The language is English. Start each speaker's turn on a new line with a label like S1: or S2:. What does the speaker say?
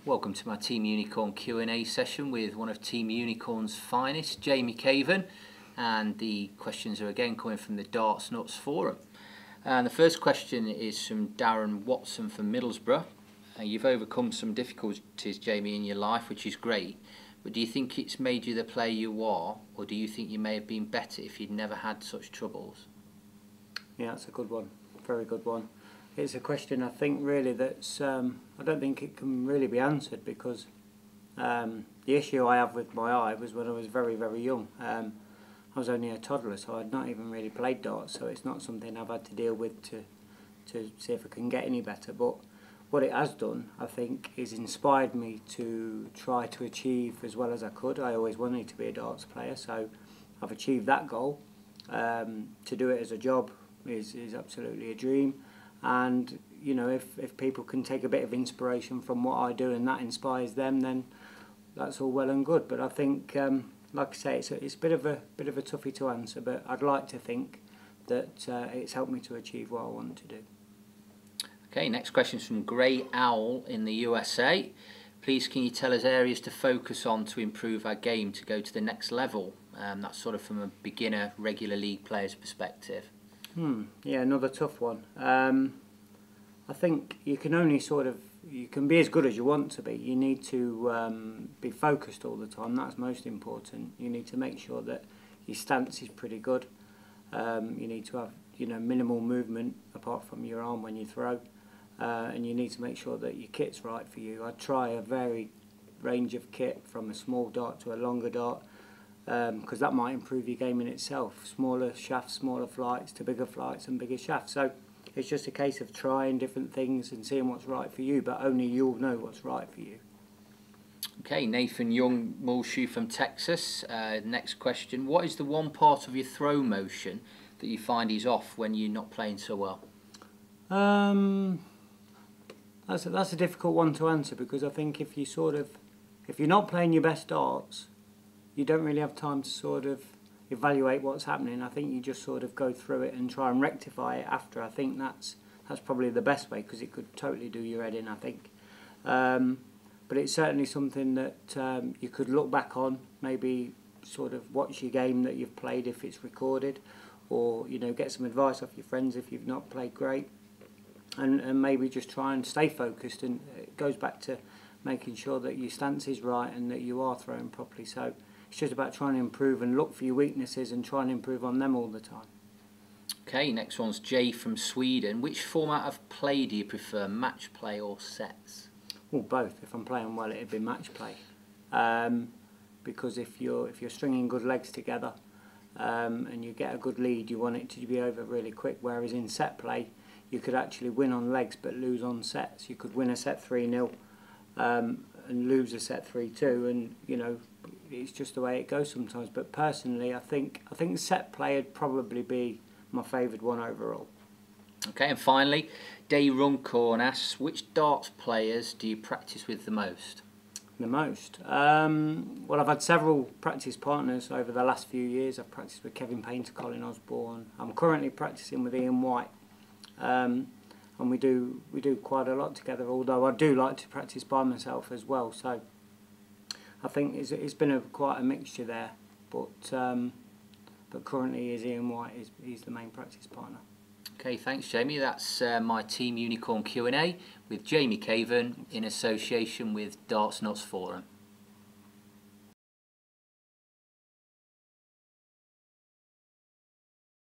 S1: Welcome to my Team Unicorn Q&A session with one of Team Unicorn's finest, Jamie Caven, and the questions are again coming from the DartsNutz forum. And the first question is from Darren Watson from Middlesbrough. You've overcome some difficulties, Jamie, in your life, which is great, but do you think it's made you the player you are, or do you think you may have been better if you'd never had such troubles?
S2: Yeah, that's a good one, very good one. It's a question I think really that's, I don't think it can really be answered because the issue I have with my eye was when I was very, very young. I was only a toddler, so I'd not even really played darts, so it's not something I've had to deal with to see if I can get any better. But what it has done, I think, is inspired me to try to achieve as well as I could. I always wanted to be a darts player, so I've achieved that goal. To do it as a job is absolutely a dream. And you know, if people can take a bit of inspiration from what I do and that inspires them, then that's all well and good. But I think, like I say, it's a bit of a toughie to answer. But I'd like to think that it's helped me to achieve what I want to do.
S1: Okay, next question is from Grey Owl in the USA. Please, can you tell us areas to focus on to improve our game to go to the next level? That's sort of from a beginner, regular league player's perspective.
S2: Yeah, another tough one. I think you can only you can be as good as you want to be. You need to be focused all the time. That's most important. You need to make sure that your stance is pretty good. You need to have, you know, minimal movement apart from your arm when you throw, and you need to make sure that your kit's right for you. I'd try a varied range of kit from a small dart to a longer dart, because that might improve your game in itself. Smaller shafts, smaller flights to bigger flights and bigger shafts. So it's just a case of trying different things and seeing what's right for you, but only you'll know what's right for you.
S1: Okay, Nathan Young Mulshoe from Texas. Next question. What is the one part of your throw motion that you find is off when you're not playing so well?
S2: That's a difficult one to answer, because I think if you're not playing your best darts, you don't really have time to sort of evaluate what's happening. I think you just sort of go through it and try and rectify it after. I think that's probably the best way, because it could totally do your head in, I think. But it's certainly something that you could look back on, maybe sort of watch your game that you've played if it's recorded, or you know, get some advice off your friends if you've not played great, and maybe just try and stay focused. And it goes back to making sure that your stance is right and that you are throwing properly. So it's just about trying to improve and look for your weaknesses and try and improve on them all the time. Okay,
S1: next one's Jay from Sweden. Which format of play do you prefer, match play or sets?
S2: Well, both. If I'm playing well, it'd be match play, because if you're stringing good legs together and you get a good lead, you want it to be over really quick. Whereas in set play, you could actually win on legs but lose on sets. You could win a set 3-0 and lose a set 3-2, and you know, it's just the way it goes sometimes. But personally, I think set play would probably be my favoured one overall.
S1: Okay, and finally, Day Runcorn asks, which darts players do you practice with the most?
S2: The most? Well, I've had several practice partners over the last few years. I've practiced with Kevin Painter, Colin Osborne. I'm currently practicing with Ian White, and we do quite a lot together. Although I do like to practice by myself as well. So I think it's been quite a mixture there, but currently is Ian White. He's the main practice partner.
S1: Okay, thanks Jamie. That's my Team Unicorn Q&A with Jamie Caven in association with DartsNutz Forum.